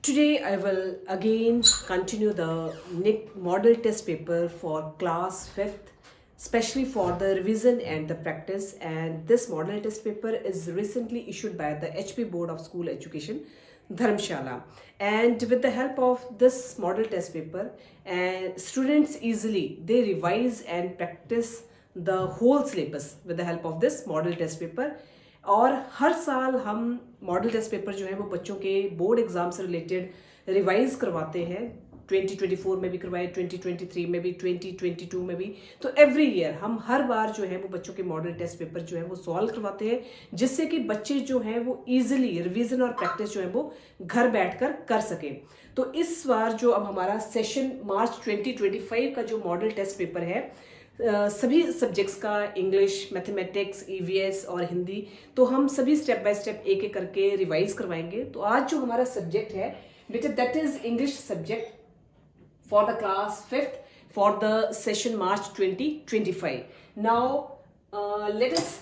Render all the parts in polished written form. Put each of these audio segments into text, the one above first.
Today I will again continue the NIC model test paper for class 5th, especially for the revision and the practice. And this model test paper is recently issued by the HP Board of School Education, Dharamshala. And with the help of this model test paper, students easily they revise and practice the whole syllabus with the help of this model test paper. और हर साल हम model test paper जो है वो बच्चों के board exam से related revise करवाते हैं 2024 में भी करवाए, 2023 में भी, 2022 में भी। तो एवरी ईयर हम हर बार जो है वो बच्चों के मॉडल टेस्ट पेपर जो है वो सॉल्व करवाते हैं, जिससे कि बच्चे जो हैं वो इजीली रिवीजन और प्रैक्टिस जो है वो घर बैठकर कर सकें। तो इस बार जो अब हमारा सेशन मार्च 2025 का जो मॉडल टेस्ट पेपर है, सभी सब्जेक्ट्स का, इंग्लिश, मैथमेटिक्स, ईवीएस और हिंदी, तो हम सभी स्टेप बाय स्टेप एक एक करके रिवाइज करवाएंगे। तो आज जो हमारा सब्जेक्ट है बेटा, that is English subject for the class 5th for the session March 2025। Now let us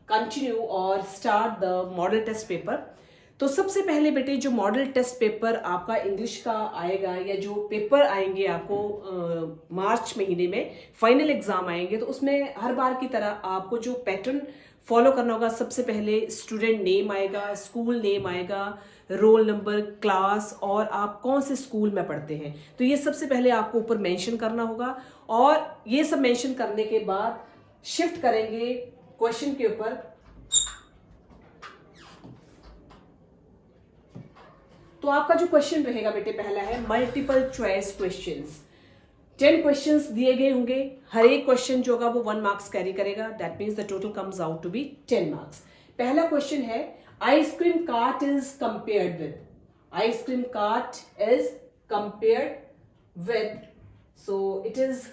continue और start the model test paper. तो सबसे पहले बेटे जो मॉडल टेस्ट पेपर आपका इंग्लिश का आएगा, या जो पेपर आएंगे आपको मार्च महीने में फाइनल एग्जाम आएंगे, तो उसमें हर बार की तरह आपको जो पैटर्न फॉलो करना होगा, सबसे पहले स्टूडेंट नेम आएगा, स्कूल नेम आएगा, रोल नंबर, क्लास और आप कौन से स्कूल में पढ़ते हैं। तो ये सबसे पहले आपको ऊपर मेंशन करना होगा, और ये सब मेंशन करने के बाद शिफ्ट करेंगे क्वेश्चन के ऊपर। तो आपका जो क्वेश्चन रहेगा बेटे पहला है मल्टीपल चॉइस क्वेश्चंस। 10 क्वेश्चंस दिए गए होंगे, हर एक क्वेश्चन जो होगा वो 1 मार्क्स कैरी करेगा। That means the total comes out to be 10 marks. पहला क्वेश्चन है ice cream cart is compared with. Ice cream cart is compared with, so it is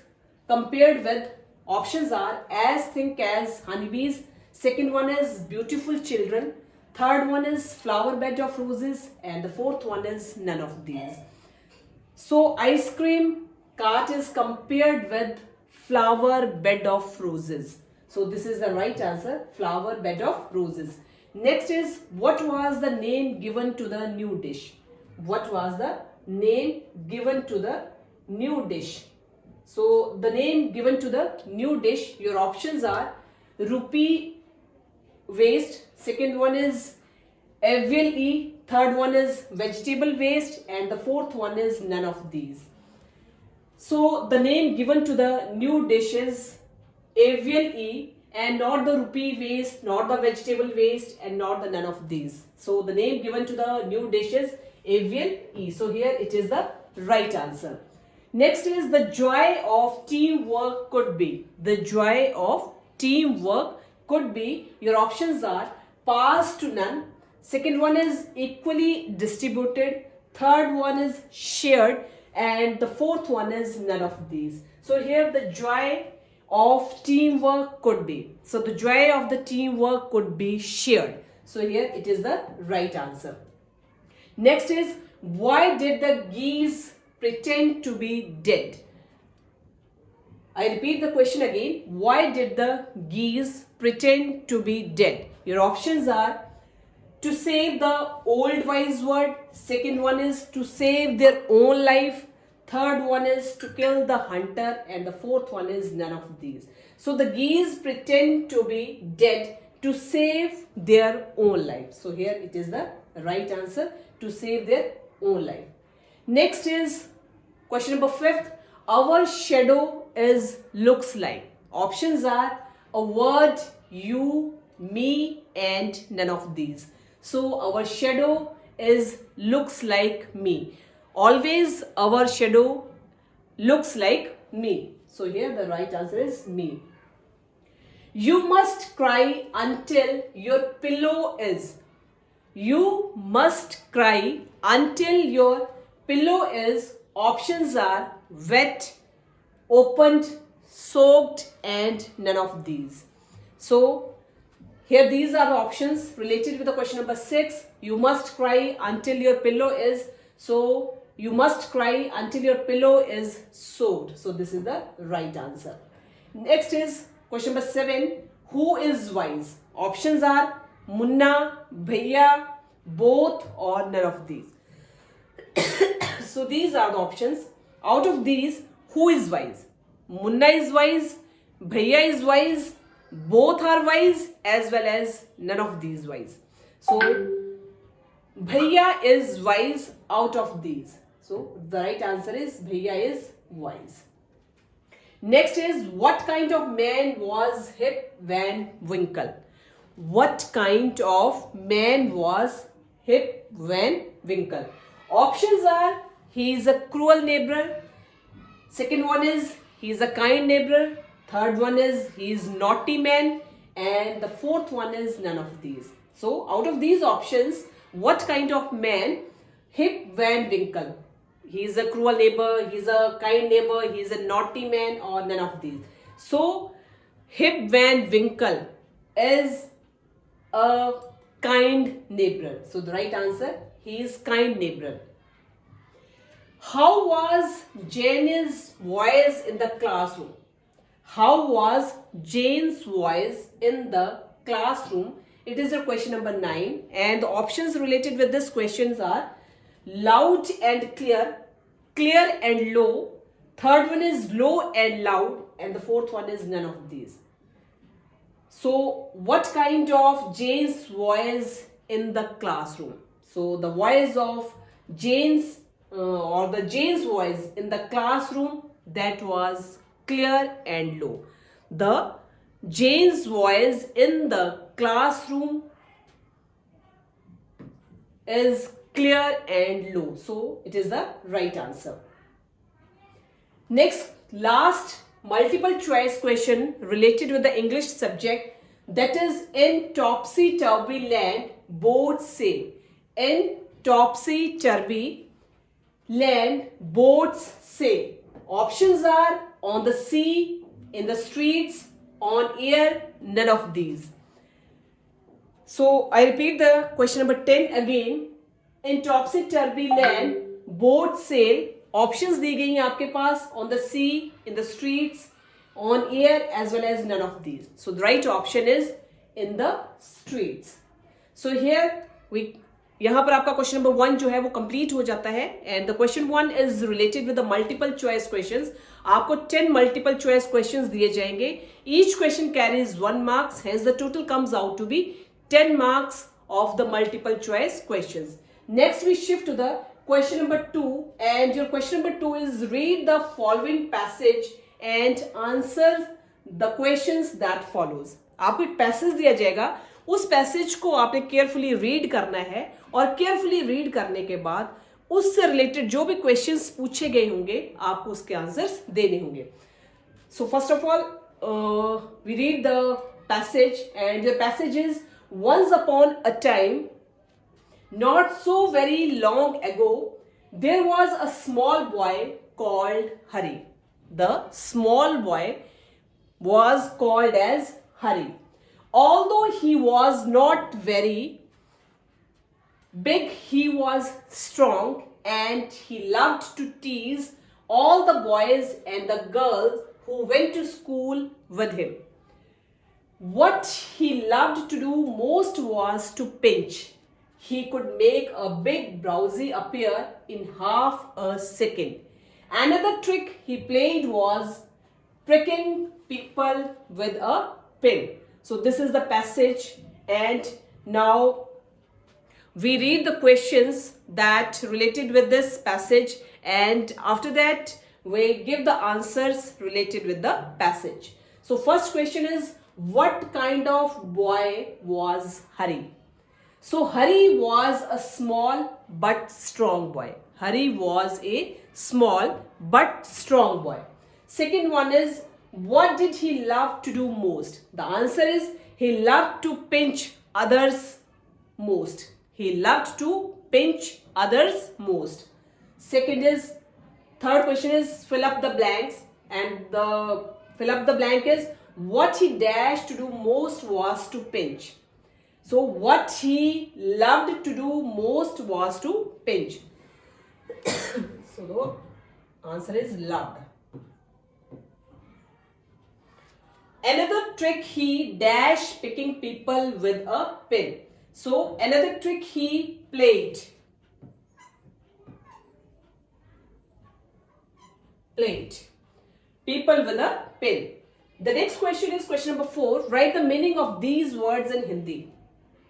compared with, options are as think as honeybees, second one is beautiful children, third one is flower bed of roses, and the fourth one is none of these. So ice cream cart is compared with flower bed of roses. So this is the right answer, flower bed of roses. Next is what was the name given to the new dish? What was the name given to the new dish? So the name given to the new dish, your options are rupee waste, second one is avial E, third one is vegetable waste, and the fourth one is none of these. So the name given to the new dish is avial E, and not the rupee waste, not the vegetable waste, and not the none of these. So the name given to the new dish is avial E. So here it is the right answer. Next is the joy of teamwork could be. The joy of teamwork could be, your options are pass to none, second one is equally distributed, third one is shared, and the fourth one is none of these. So here the joy of teamwork could be, so the joy of the teamwork could be shared. So here it is the right answer. Next is why did the geese pretend to be dead? I repeat the question again. Why did the geese pretend to be dead? Your options are to save the old wise word, second one is to save their own life, third one is to kill the hunter, and the fourth one is none of these. So the geese pretend to be dead to save their own life. So here it is the right answer, to save their own life. Next is question number 5th. Our shadow is looks like. Options are a word, you, me, and none of these. So our shadow is looks like me. Always our shadow looks like me. So here the right answer is me. You must cry until your pillow is. You must cry until your pillow is. Options are wet, opened, soaked, and none of these. So here these are the options related with the question number 6. You must cry until your pillow is. So you must cry until your pillow is soaked. So this is the right answer. Next is question number 7. Who is wise? Options are Munna, Bhaiya, both, or none of these. So these are the options. Out of these, who is wise? Munna is wise, Bhaiya is wise, both are wise, as well as none of these wise. So Bhaiya is wise out of these. So the right answer is Bhaiya is wise. Next is, what kind of man was Rip Van Winkle? What kind of man was Rip Van Winkle? Options are, he is a cruel neighbor. Second one is, he is a kind neighbor. Third one is, he is naughty man. And the fourth one is none of these. So out of these options, what kind of man Rip Van Winkle? He is a cruel neighbor, he is a kind neighbor, he is a naughty man, or none of these. So Rip Van Winkle is a kind neighbor. So the right answer, he is kind neighbor. How was Jane's voice in the classroom? How was Jane's voice in the classroom? It is a question number 9, and the options related with this questions are loud and clear, clear and low. Third one is low and loud, and the fourth one is none of these. So what kind of Jane's voice in the classroom? So the voice of Jane's Jane's voice in the classroom, that was clear and low. The Jane's voice in the classroom is clear and low. So it is the right answer. Next, last multiple choice question related with the English subject, that is, in topsy-turvy land, boats sail. In topsy-turvy land, boats sail. Options are on the sea, in the streets, on air, none of these. So I repeat the question number 10 again. In topsy-turvy land, boats sail. Options दी गई हैं आपके पास, on the sea, in the streets, on air, as well as none of these. So the right option is in the streets. So here यहाँ पर आपका question number 1 जो है वो complete हो जाता है, and the question 1 is related with the multiple choice questions. आपको 10 मल्टीपल चॉइस क्वेश्चंस दिए जाएंगे. Each question carries 1 marks, hence the total comes out to be 10 marks of the multiple choice questions. Next we shift to the question number 2, and your question number 2 is, read the following passage and answer the questions that follows. आपको एक passage दिया जाएगा, उस passage को आपने carefully read करना है, और केयरफुली रीड करने के बाद उससे रिलेटेड जो भी क्वेश्चंस पूछे गए होंगे आपको उसके आंसर्स देने होंगे. So first of all we read the passage, and the passage is, once upon a time, not so very long ago, there was a small boy called Hari. The small boy was called as Hari. Although he was not very big, he was strong, and he loved to tease all the boys and the girls who went to school with him. What he loved to do most was to pinch. He could make a big browsie appear in half a second. Another trick he played was pricking people with a pin. So this is the passage, and now we read the questions that related with this passage, and after that we give the answers related with the passage. So first question is, what kind of boy was Hari? So Hari was a small but strong boy. Hari was a small but strong boy. Second one is, what did he love to do most? The answer is, he loved to pinch others most. He loved to pinch others most. Third question is, fill up the blanks, and the fill up the blank is, what he dashed to do most was to pinch. So what he loved to do most was to pinch. So the answer is loved. Another trick he dashed, picking people with a pin. So another trick he played plate. People with a pen. The next question is question number 4. Write the meaning of these words in Hindi.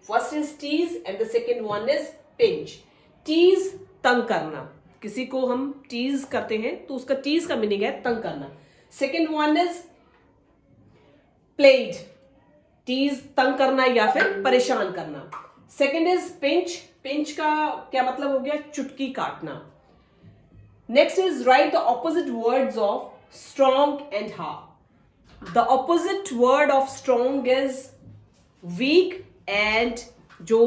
First is tease and the second one is pinch. Tease तंग करना, किसी को हम tease करते हैं तो उसका tease का मीनिंग है तंग करना. Second one is played, tease तंग करना या फिर परेशान करना. सेकेंड इज पिंच, पिंच का क्या मतलब हो गया, चुटकी काटना. Next is write the opposite words of strong and hard. The opposite word of strong is weak and जो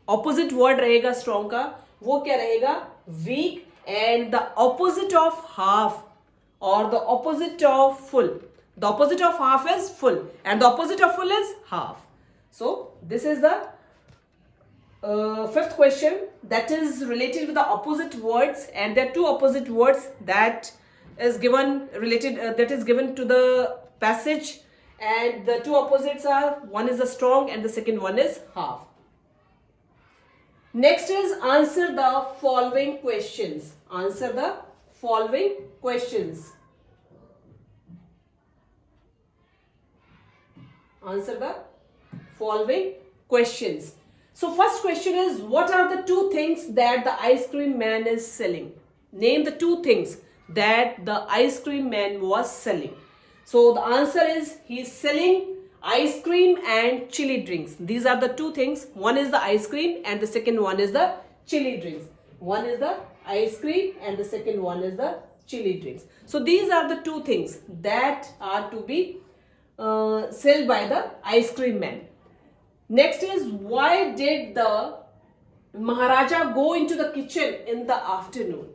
ऑपोजिट वर्ड रहेगा स्ट्रॉन्ग का वो क्या रहेगा, weak. And the opposite of half और the opposite of full, the opposite of half is full and the opposite of full is half. So this is the fifth question that is related with the opposite words, and there are two opposite words that is given related that is given to the passage, and the two opposites are, one is the strong and the second one is half. Next is answer the following questions. Answer the following questions. Answer the following questions. So first question is, what are the two things that the ice cream man is selling? Name the two things that the ice cream man was selling. So the answer is, he is selling ice cream and chili drinks. These are the two things. One is the ice cream and the second one is the chili drinks. One is the ice cream and the second one is the chili drinks. So these are the two things that are to be sold by the ice cream man. Next is, why did the Maharaja go into the kitchen in the afternoon?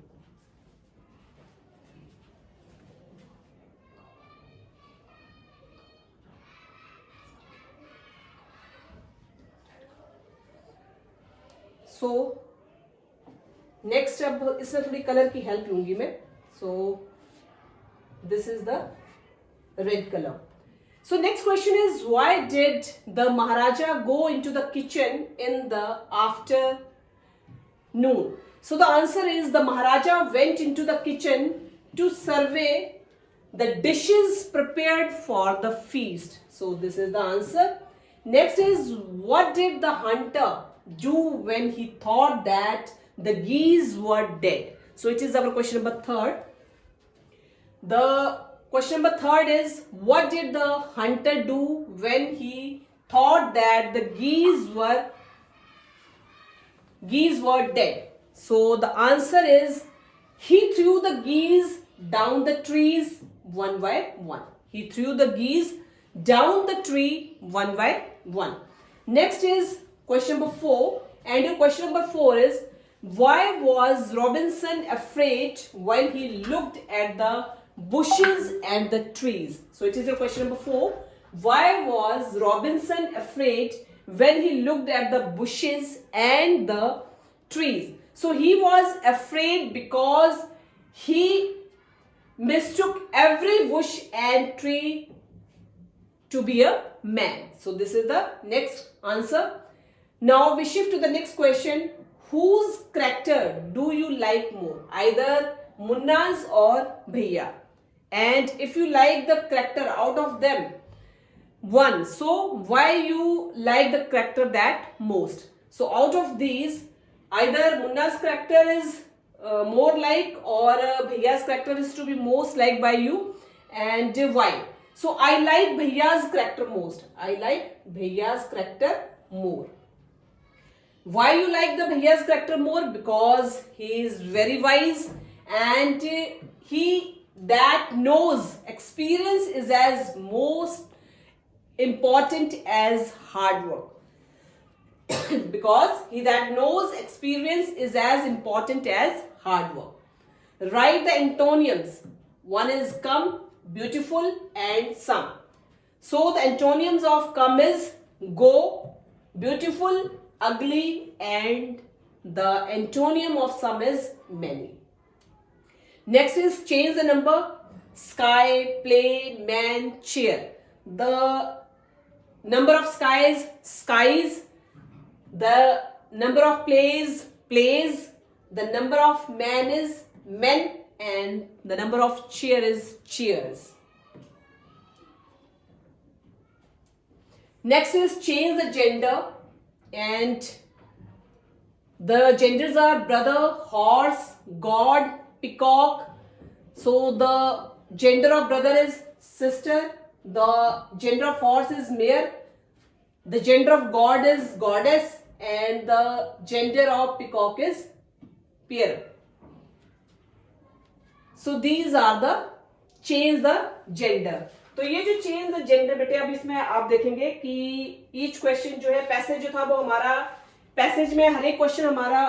So next, अब इसमें थोड़ी colour की help लूंगी मैं. So this is the red color. So next question is, why did the Maharaja go into the kitchen in the afternoon? So the answer is, the Maharaja went into the kitchen to survey the dishes prepared for the feast. So this is the answer. Next is, what did the hunter do when he thought that the geese were dead? So it is our question number 3rd. The question number 3rd is, what did the hunter do when he thought that the geese were dead? So the answer is, he threw the geese down the trees one by one. He threw the geese down the tree one by one. Next is question number 4, and your question number 4 is, why was Robinson afraid while he looked at the bushes and the trees? So it is your question number 4. Why was Robinson afraid when he looked at the bushes and the trees? So he was afraid because he mistook every bush and tree to be a man. So this is the next answer. Now we shift to the next question. Whose character do you like more? Either Munna's or Bhaiya. And if you like the character out of them, one, so why you like the character that most? So out of these, either Munna's character is more like, or Bhaiya's character is to be most liked by you, and why? So I like Bhaiya's character most. I like Bhaiya's character more. Why you like the Bhaiya's character more? Because he is very wise and he that knows experience is as most important as hard work. Because he that knows experience is as important as hard work. Write the antonyms. One is come, beautiful, and some. So the antonyms of come is go, beautiful, ugly, and the antonym of some is many. Next is change the number. Sky, play, man, chair. The number of skies, skies. The number of plays, plays. The number of man is men, and the number of cheer is cheers. Next is change the gender, and the genders are brother, horse, god, peacock. So the gender of brother is sister, the gender of horse is mare, the gender of god is goddess, and the gender of peacock is peer. So these are the change the gender. तो ये जो change the gender बेटे, अब इसमें आप देखेंगे कि each question जो है, पैसेज जो था वो हमारा, पैसेज में हर एक क्वेश्चन हमारा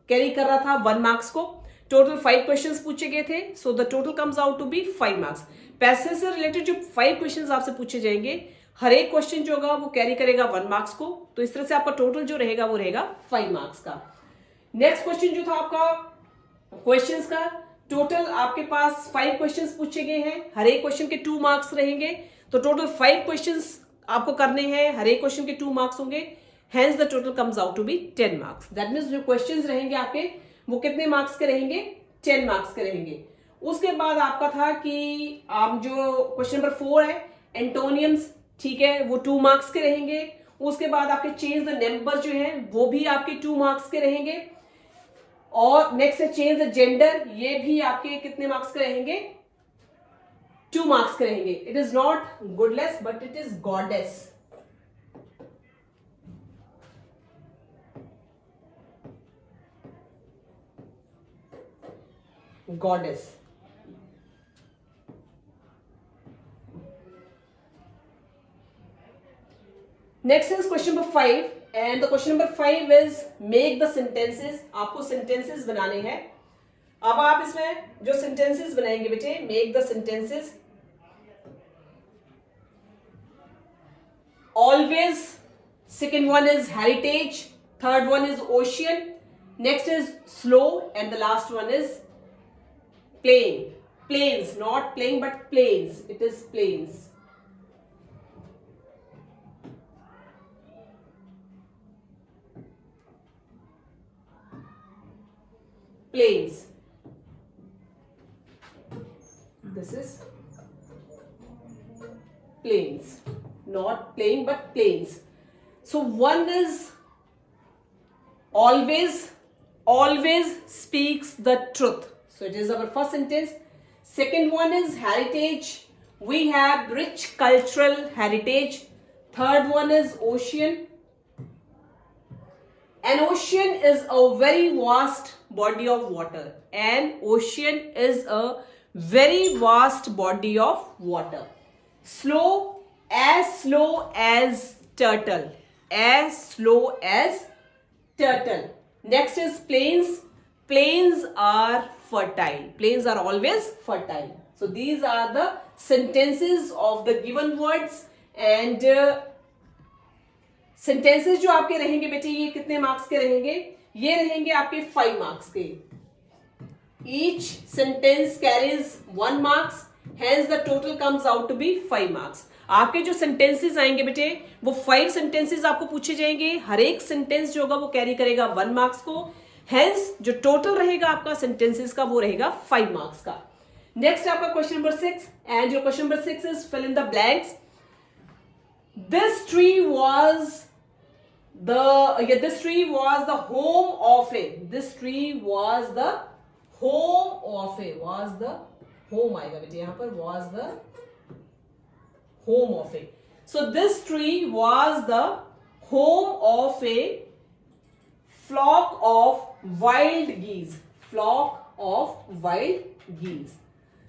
कैरी कर रहा था 1 मार्क्स को. टोटल 5 क्वेश्चंस पूछे गए थे. So the total comes out to be 5 marks. Passage से रिलेटेड जो 5 क्वेश्चंस आपसे पूछे जाएंगे, हर एक क्वेश्चन जो होगा वो कैरी करेगा 1 मार्क्स को. तो इस तरह से आपका टोटल जो रहेगा वो रहेगा 5 मार्क्स का. नेक्स्ट क्वेश्चन जो था आपका क्वेश्चंस का, टोटल आपके पास 5 क्वेश्चंस पूछे गए हैं, हर एक क्वेश्चन के 2 मार्क्स रहेंगे. तो टोटल 5 क्वेश्चंस आपको करने हैं, हर एक क्वेश्चन के 2 मार्क्स होंगे. Hence the total comes out to be 10 marks. That means जो क्वेश्चंस रहेंगे आपके वो कितने मार्क्स के रहेंगे? 10 मार्क्स के रहेंगे. उसके बाद आपका था कि आप जो क्वेश्चन नंबर 4 है एंटोनियम्स, ठीक है, वो 2 मार्क्स के रहेंगे. उसके बाद आपके चेंज द नंबर जो है वो भी आपके 2 मार्क्स के रहेंगे. और नेक्स्ट है चेंज द जेंडर, ये भी आपके कितने मार्क्स के रहेंगे? 2 मार्क्स के रहेंगे. It is not goodless but it is goddess. Goddess. Next is question number 5. And the question number 5 is make the sentences. आपको सेंटेंसेस बनाने हैं. अब आप इसमें जो सेंटेंसेस बनाएंगे बेटे, make the sentences. Always, second one is heritage, third one is ocean, next is slow, and the last one is plain. Plains, not playing but plains. It is plains. Plains. This is plains, not playing but plains. So one is always, always speaks the truth. So it is our first sentence. Second one is heritage. We have rich cultural heritage. Third one is ocean. An ocean is a very vast body of water. An ocean is a very vast body of water. Slow as turtle. As slow as turtle. Next is plains. Plains are fertile. Plains are always fertile. So these are the sentences of the given words. And sentences जो आपके रहेंगे बेटे, ये कितने marks के रहेंगे? ये रहेंगे आपके 5 मार्क्स के. Each sentence carries 1 marks. Hence the total comes out to be 5 marks. आपके जो सेंटेंसेस आएंगे बेटे वो 5 सेंटेंसेस आपको पूछे जाएंगे. हर एक सेंटेंस जो होगा वो कैरी करेगा 1 मार्क्स को. हेंस जो टोटल रहेगा आपका सेंटेंसेस का वो रहेगा 5 मार्क्स का. नेक्स्ट आपका क्वेश्चन नंबर 6. एंड जो question number 6 is fill in the blanks. This tree was the home of a. This tree was the home of a. Was the home आएगा बेटे यहाँ पर. Was the home of a. So this tree was the home of a flock of wild geese. Flock of wild geese.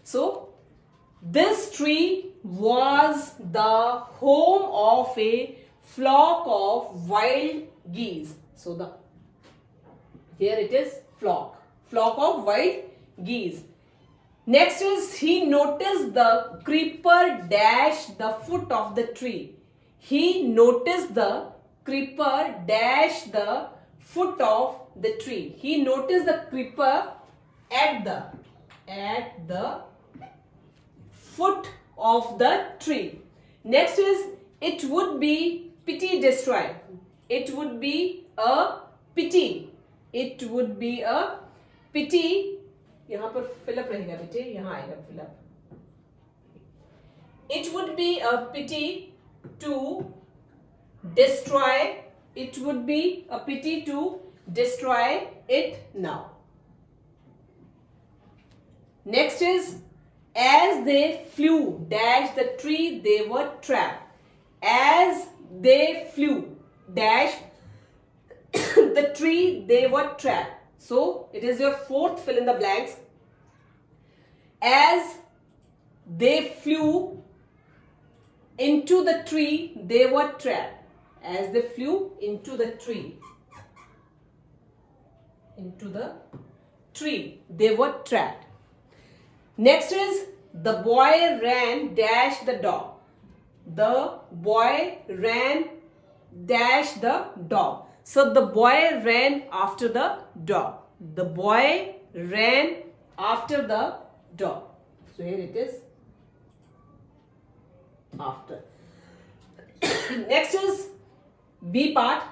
So this tree was the home of a flock of wild geese. So here it is flock of wild geese. Next is he noticed the creeper dash the foot of the tree. He noticed the creeper dash the foot of the tree. He noticed the creeper at the foot of the tree. Next is it would be pity destroy. It would be a pity. It would be a pity यहां पर fill up रहेगा बेटे, यहां आएगा fill up. It would be a pity to destroy. It would be a pity to destroy it now. Next is, as they flew dash the tree they were trapped. As they flew dash the tree they were trapped. So it is your fourth fill in the blanks. As they flew into the tree they were trapped. As they flew into the tree they were trapped. Next is, the boy ran dash the dog. The boy ran dash the dog. So the boy ran after the dog. The boy ran after the dog. So here it is, after. Next is B part.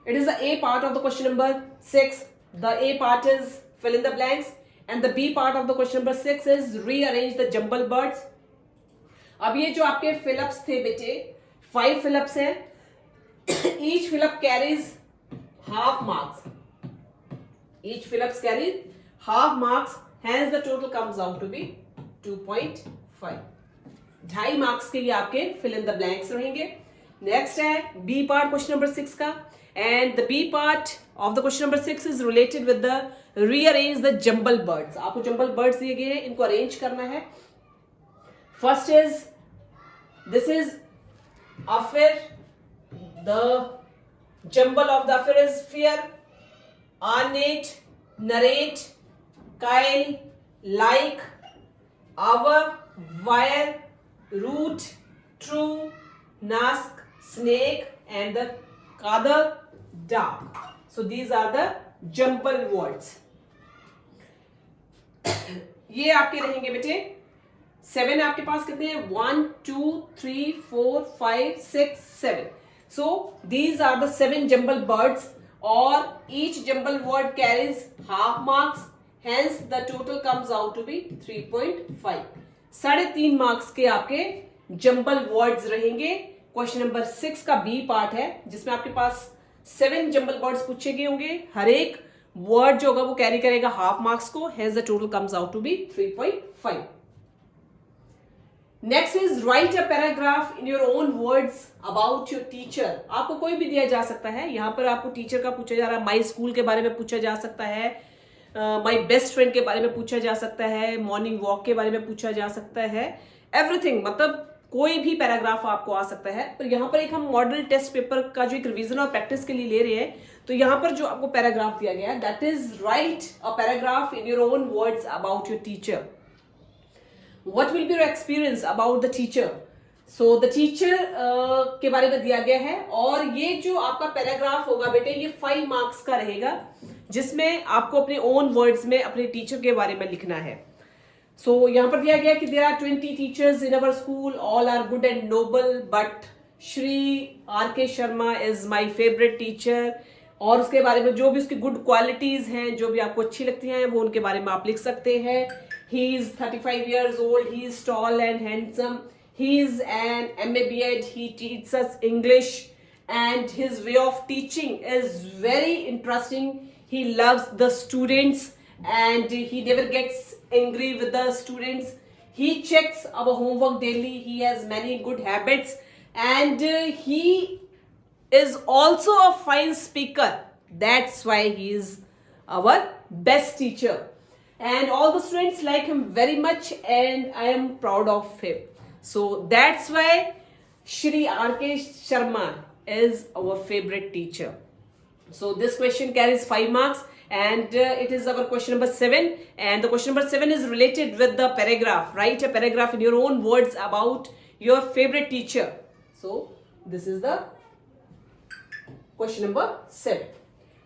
It is the A part of the question number 6. The A part is fill in the blanks, and the B part of the question number 6 is rearrange the jumble birds. अब ये जो आपके fill-ups थे बेटे, 5 fill-ups हैं. Each fill-up carries half marks. Each fill-ups carries half marks. Hence the total comes out to be 2.5. 2.5 marks के ये आपके fill in the blanks रहेंगे. Next है B part question number 6 का, and the B part of the question number 6 is related with the rearrange the jumble birds. आपको jumble birds दिए गए हैं, इनको arrange करना है. First is, this is affair. The jumble of the affair is fear, ornate, narrate, kyle, like, hour, wire, root, true, nask, snake, and the kadar, dark. So these are the jumble words. ये आपके रहेंगे बेटे 7. आपके पास कितने हैं? 1 2 3 4 5 6 7. So these are the 7 jumble birds, or each jumble word carries half marks. Hence the total comes out to be 3.5. 3.5 marks के आपके jumble words रहेंगे. क्वेश्चन नंबर 6 का बी पार्ट है, जिसमें आपके पास 7 जंबल वर्ड्स पूछे गए होंगे. हर एक वर्ड जो होगा वो कैरी करेगा हाफ मार्क्स को. Hence the total comes out to be 3.5. Next is right a paragraph in your own words about your teacher. आपको कोई भी दिया जा सकता है. यहाँ पर आपको टीचर का पूछा जा रहा है. माई स्कूल के बारे में पूछा जा सकता है, माई बेस्ट फ्रेंड के बारे में पूछा जा सकता है, मॉर्निंग वॉक के बारे में पूछा जा सकता है. एवरीथिंग, मतलब कोई भी पैराग्राफ आपको आ सकता है. पर यहाँ पर एक हम मॉडल टेस्ट पेपर का जो एक रिवीजन और प्रैक्टिस के लिए ले रहे हैं, तो यहाँ पर जो आपको पैराग्राफ दिया गया है, that is right a paragraph in your own words about your teacher. What will be your experience about the teacher? So the teacher के बारे में दिया गया है, और ये जो आपका पैराग्राफ होगा बेटे, ये 5 मार्क्स का रहेगा, जिसमें आपको अपने ओन वर्ड्स में अपने टीचर के बारे में लिखना है. So यहाँ पर दिया गया कि there are 20 teachers in our school, all are good and noble, but Shri R.K. Sharma is my favorite teacher. और उसके बारे में जो भी उसकी गुड क्वालिटीज हैं, जो भी आपको अच्छी लगती हैं, वो उनके बारे में आप लिख सकते हैं. He is 35 years old. He is tall and handsome. He is an MA B.Ed. He teaches us English, and his way of teaching is very interesting. He loves the students, and he never gets angry with the students. He checks our homework daily. He has many good habits, and he is also a fine speaker. That's why he is our best teacher. And all the students like him very much, and I am proud of him. So that's why Shri R.K. Sharma is our favorite teacher. So this question carries 5 marks, and it is our question number 7. And the question number 7 is related with the paragraph. Write a paragraph in your own words about your favorite teacher. So this is the question number 7.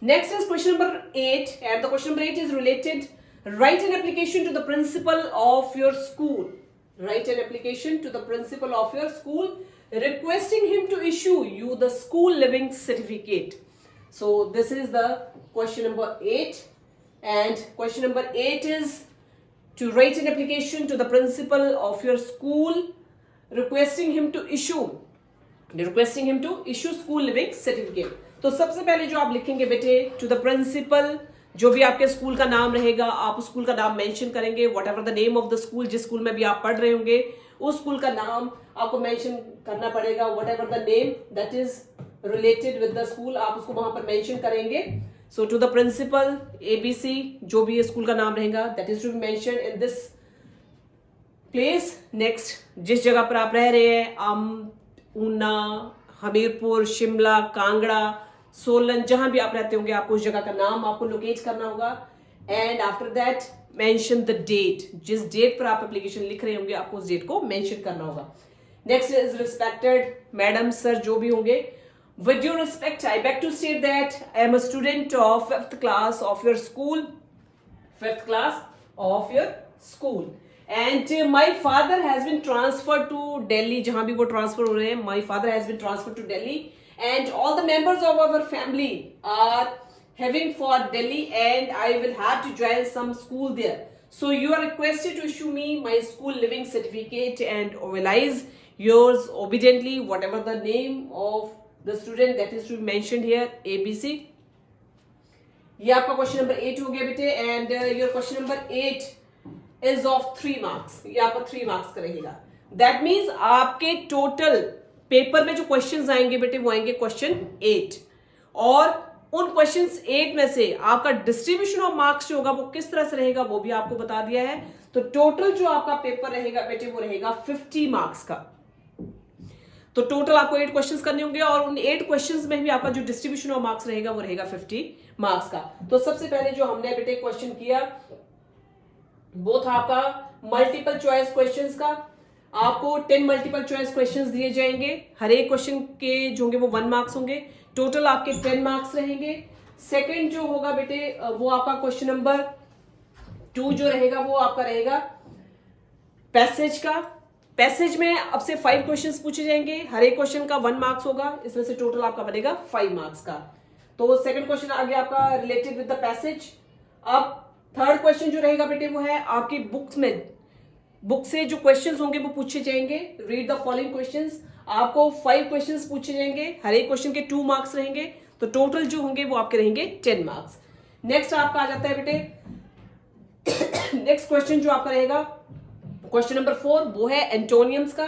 Next is question number 8, and the question number 8 is related. Write an application to the principal of your school. Write an application to the principal of your school requesting him to issue you the school living certificate. So this is the question number 8. And question number 8 is to write an application to the principal of your school requesting him to issue school living certificate. तो सबसे पहले जो आप लिखेंगे बेटे, to the principal, जो भी आपके स्कूल का नाम रहेगा आप उस स्कूल का नाम मेंशन करेंगे, what ever the name of the school, जिस स्कूल में भी आप पढ़ रहे होंगे उस स्कूल का नाम आपको मेंशन करना पड़ेगा, whatever the name that is related with the school आप उसको वहां पर मेंशन करेंगे. So to the principal ABC, जो भी स्कूल का नाम रहेगा that is to be mention in this place. Next, जिस जगह पर आप रह रहे हैं, ऊना, हमीरपुर, शिमला, कांगड़ा, सोलन, जहां भी आप रहते होंगे आपको उस जगह का नाम आपको लोकेट करना होगा. And after that mention the date, जिस डेट पर आप एप्लीकेशन लिख रहे होंगे आपको उस डेट को मेंशन करना होगा. Next is respected madam sir जो भी होंगे, with due respect I beg to state that I am a student of 5th class of your school, and my father has been transferred to Delhi. जहां भी वो transfer हो रहे हैं, my father has been transferred to Delhi and all the members of our family are having for Delhi and I will have to join some school there. So you are requested to issue me my school living certificate and oblige yours obediently, whatever the name of the student that is to be mentioned here, ABC. ये आपका question number 8 हो गया बेटे. And your question number 8 is of 3 marks. ये आपका 3 marks का रहेगा. That means आपके टोटल पेपर में जो क्वेश्चंस आएंगे बेटे वो आएंगे क्वेश्चन 8, और उन क्वेश्चंस 8 में से आपका डिस्ट्रीब्यूशन ऑफ मार्क्स जो होगा वो किस तरह से रहेगा वो भी आपको बता दिया है. तो टोटल जो आपका पेपर रहेगा बेटे वो रहेगा 50 मार्क्स का. तो टोटल आपको 8 क्वेश्चंस करने होंगे और उन 8 क्वेश्चंस में भी आपका जो डिस्ट्रीब्यूशन ऑफ मार्क्स रहेगा वो रहेगा 50 मार्क्स का. तो सबसे पहले जो हमने बेटे क्वेश्चन किया वो था आपका मल्टीपल चॉइस क्वेश्चंस का. आपको 10 मल्टीपल चॉइस क्वेश्चंस दिए जाएंगे, हर एक क्वेश्चन के जो होंगे वो 1 मार्क्स होंगे, टोटल आपके 10 मार्क्स रहेंगे. सेकंड जो होगा बेटे वो आपका क्वेश्चन नंबर 2 जो रहेगा वो आपका रहेगा पैसेज का. पैसेज में अब से 5 क्वेश्चंस पूछे जाएंगे, हर एक क्वेश्चन का 1 मार्क्स होगा, इसमें से टोटल आपका बनेगा 5 मार्क्स का. तो सेकंड क्वेश्चन आ गया आपका रिलेटेड विद द पैसेज. अब थर्ड क्वेश्चन जो रहेगा बेटे वो है आपकी बुक से जो क्वेश्चंस होंगे वो पूछे जाएंगे. Read the following questions. आपको 5 क्वेश्चंस पूछे जाएंगे, हर एक क्वेश्चन के 2 मार्क्स रहेंगे, तो टोटल जो होंगे वो आपके रहेंगे 10 मार्क्स. नेक्स्ट आपका आ जाता है बेटे नेक्स्ट क्वेश्चन जो आपका रहेगा क्वेश्चन नंबर 4, वो है एंटोनियम्स का.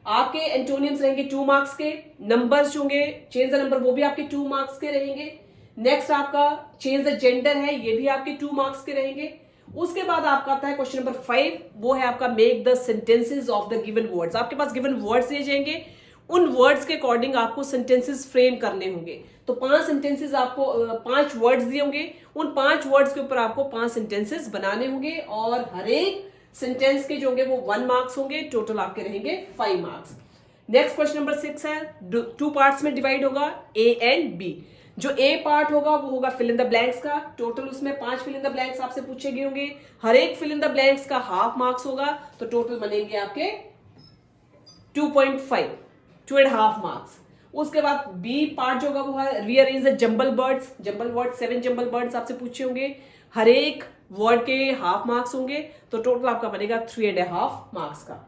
आपके एंटोनियम्स रहेंगे 2 मार्क्स के. नंबर्स जो होंगे चेंज द नंबर वो भी आपके 2 मार्क्स के रहेंगे. नेक्स्ट आपका चेंज द जेंडर है, ये भी आपके 2 मार्क्स के रहेंगे. उसके बाद आपका आता है क्वेश्चन नंबर 5, वो है आपका make the sentences of the given words. आपके पास गिवन वर्ड्स दिए जाएंगे, उन वर्ड्स के अकॉर्डिंग आपको सेंटेंसेस फ्रेम करने होंगे. तो 5 सेंटेंसेस आपको 5 वर्ड्स दिए होंगे, उन 5 वर्ड्स के ऊपर आपको 5 सेंटेंसेस बनाने होंगे और हर एक सेंटेंस के जो होंगे वो 1 मार्क्स होंगे, टोटल आपके रहेंगे 5 मार्क्स. नेक्स्ट क्वेश्चन नंबर 6 है 2 पार्ट्स में डिवाइड होगा, A एंड B. जो A पार्ट होगा वो होगा फिल इन द ब्लैंक्स का. टोटल उसमें 5 फिल इन द ब्लैंक्स आपसे पूछे गए होंगे, हर एक फिल इन द ब्लैंक्स का हाफ मार्क्स होगा, तो टोटल बनेंगे आपके 2.5 मार्क्स. उसके बाद B पार्ट जो होगा वो है rearrange the jumble words. 7 jumble words आपसे पूछे होंगे, हर एक वर्ड के हाफ मार्क्स होंगे, तो टोटल आपका बनेगा 3.5 मार्क्स का.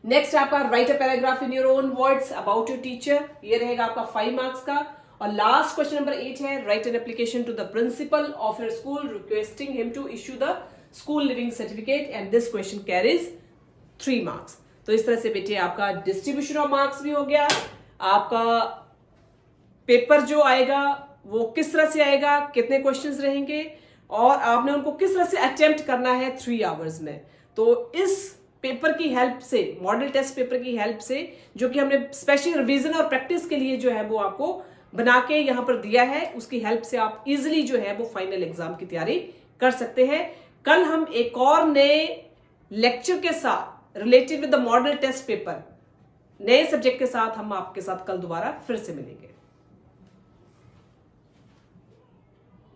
नेक्स्ट आपका right a paragraph in your own words about your teacher, ये रहेगा आपका 5 मार्क्स का. और लास्ट क्वेश्चन नंबर 8 है write an application to the principal of your school requesting him to issue the school leaving certificate and this question carries 3 marks. तो इस तरह से बेटे आपका डिस्ट्रीब्यूशन ऑफ मार्क्स भी हो गया. आपका पेपर जो आएगा वो किस तरह से आएगा, कितने क्वेश्चंस रहेंगे और आपने उनको किस तरह से अटेम्प्ट करना है 3 आवर्स में. तो इस पेपर की हेल्प से, मॉडल टेस्ट पेपर की हेल्प से, जो कि हमने स्पेशल रिवीजन और प्रैक्टिस के लिए जो है वो आपको बना के यहाँ पर दिया है, उसकी हेल्प से आप इजिली जो है वो फाइनल एग्जाम की तैयारी कर सकते हैं. कल हम एक और नए लेक्चर के साथ related with the model test paper, नए सब्जेक्ट के साथ हम आपके साथ कल दोबारा फिर से मिलेंगे.